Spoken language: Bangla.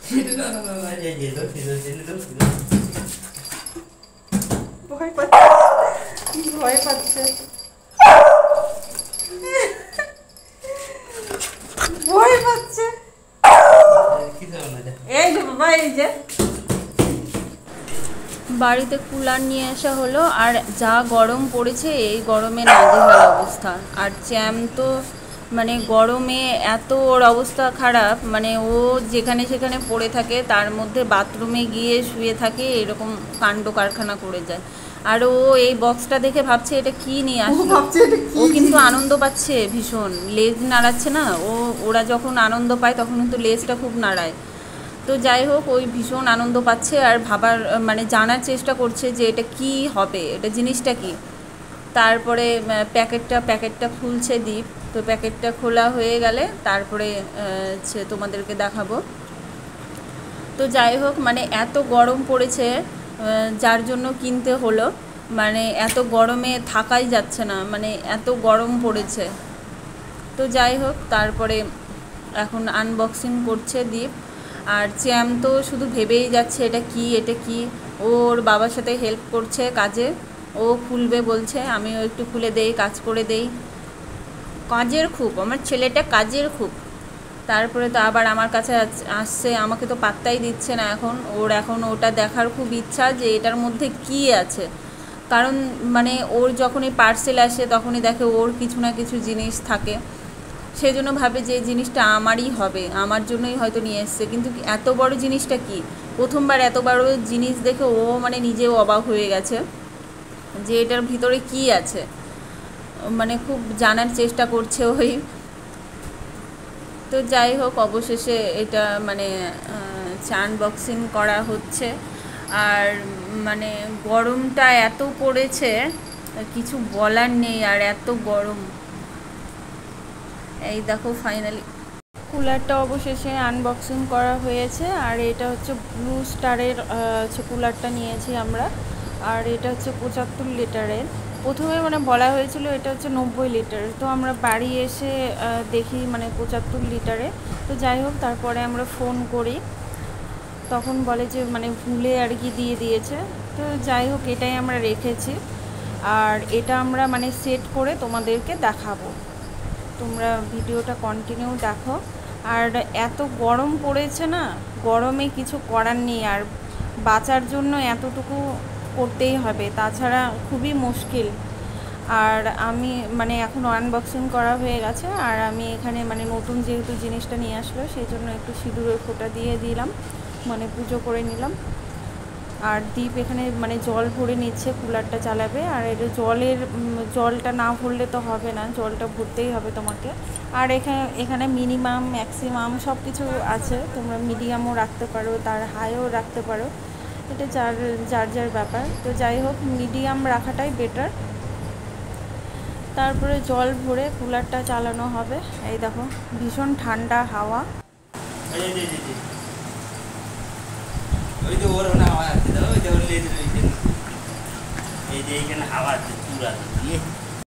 ভয় পাচ্ছে, ভয় পাচ্ছে, ভয় পাচ্ছে। এই যে বাবা, এই যে বাড়িতে কুলার নিয়ে আসা হলো। আর যা গরম পড়েছে, এই গরমে নাজেহাল অবস্থা। আর চ্যাম তো মানে গরমে এত ওর অবস্থা খারাপ, মানে ও যেখানে সেখানে পড়ে থাকে, তার মধ্যে বাথরুমে গিয়ে শুয়ে থাকে, এরকম কাণ্ড কারখানা করে যায়। আর ও এই বক্সটা দেখে ভাবছে এটা কি নিয়ে আসলো। ও কিন্তু আনন্দ পাচ্ছে ভীষণ, লেজ নাড়াচ্ছে না ও। ওরা যখন আনন্দ পায় তখন কিন্তু লেজটা খুব নাড়ায়। তো যাই হোক, ওই ভীষণ আনন্দ পাচ্ছে আর ভাবার মানে জানার চেষ্টা করছে যে এটা কি হবে, এটা জিনিসটা কি। তারপরে প্যাকেটটা খুলছে দীপ। তো প্যাকেটটা খোলা হয়ে গেলে তারপরে তোমাদেরকে দেখাবো। তো যাই হোক, মানে এত গরম পড়েছে যার জন্য কিনতে হলো। মানে এত গরমে থাকাই যাচ্ছে না, মানে এত গরম পড়েছে। তো যাই হোক, তারপরে এখন আনবক্সিং করছে দীপ। আর চ্যাম তো শুধু ভেবেই যাচ্ছে এটা কি, এটা কি। ওর বাবার সাথে হেল্প করছে কাজে, ও খুলবে বলছে, আমিও একটু খুলে দেই, কাজ করে দেই। কাজের খুব, আমার ছেলেটা কাজের খুব। তারপরে তো আবার আমার কাছে আসছে, আমাকে তো পাত্তাই দিচ্ছে না এখন। ওর এখন ওটা দেখার খুব ইচ্ছা যে এটার মধ্যে কি আছে। কারণ মানে ওর যখনই পার্সেল আসে তখনই দেখে ওর কিছু না কিছু জিনিস থাকে, সেই জন্য ভাবে যে জিনিসটা আমারই হবে, আমার জন্যই হয়তো নিয়ে এসছে। কিন্তু এত বড় জিনিসটা কি, প্রথমবার এত বড় জিনিস দেখে ও মানে নিজেও অবাক হয়ে গেছে যে এটার ভিতরে কি আছে। মানে খুব জানার চেষ্টা করছে ওই। তো যাই হোক, অবশেষে এটা মানে আনবক্সিং করা হচ্ছে। আর মানে গরমটা এত পড়েছে কিছু বলার নেই, আর এত গরম। এই দেখো ফাইনালি কুলারটা অবশেষে আনবক্সিং করা হয়েছে। আর এটা হচ্ছে ব্লু স্টারের কুলারটা নিয়েছি আমরা। আর এটা হচ্ছে 75 লিটারের। প্রথমে মানে বলা হয়েছিল এটা হচ্ছে 90 লিটার। তো আমরা বাড়ি এসে দেখি মানে 75 লিটারে। তো যাই হোক, তারপরে আমরা ফোন করি, তখন বলে যে মানে ভুলে আর কি দিয়ে দিয়েছে। তো যাই হোক, এটাই আমরা রেখেছি। আর এটা আমরা মানে সেট করে তোমাদেরকে দেখাবো, তোমরা ভিডিওটা কন্টিনিউ দেখো। আর এত গরম পড়েছে না, গরমে কিছু করার নেই। আর বাঁচার জন্য এতটুকু করতেই হবে, তাছাড়া খুবই মুশকিল। আর আমি মানে এখন আনবক্সিং করা হয়ে গেছে। আর আমি এখানে মানে নতুন যেহেতু জিনিসটা নিয়ে আসলো, সেই জন্য একটু সিঁদুরের ফোঁটা দিয়ে দিলাম, মানে পুজো করে নিলাম। আর দীপ এখানে মানে জল ভরে নিচ্ছে, কুলারটা চালাবে। আর এটা জলটা না ভরলে তো হবে না, জলটা ভরতেই হবে তোমাকে। আর এখানে মিনিমাম ম্যাক্সিমাম সব কিছু আছে, তোমরা মিডিয়ামও রাখতে পারো, তার হাইও রাখতে পারো, এটা যার ব্যাপার। তো যাই হোক, মিডিয়াম রাখাটাই বেটার। তারপরে জল ভরে কুলারটা চালানো হবে। এই দেখো ভীষণ ঠান্ডা হাওয়া। ওই যে ওর হাওয়া আছে, ওই যে ওর লেজ রয়েছে, এই যে এইখানে হাওয়া আছে পুরা দিয়ে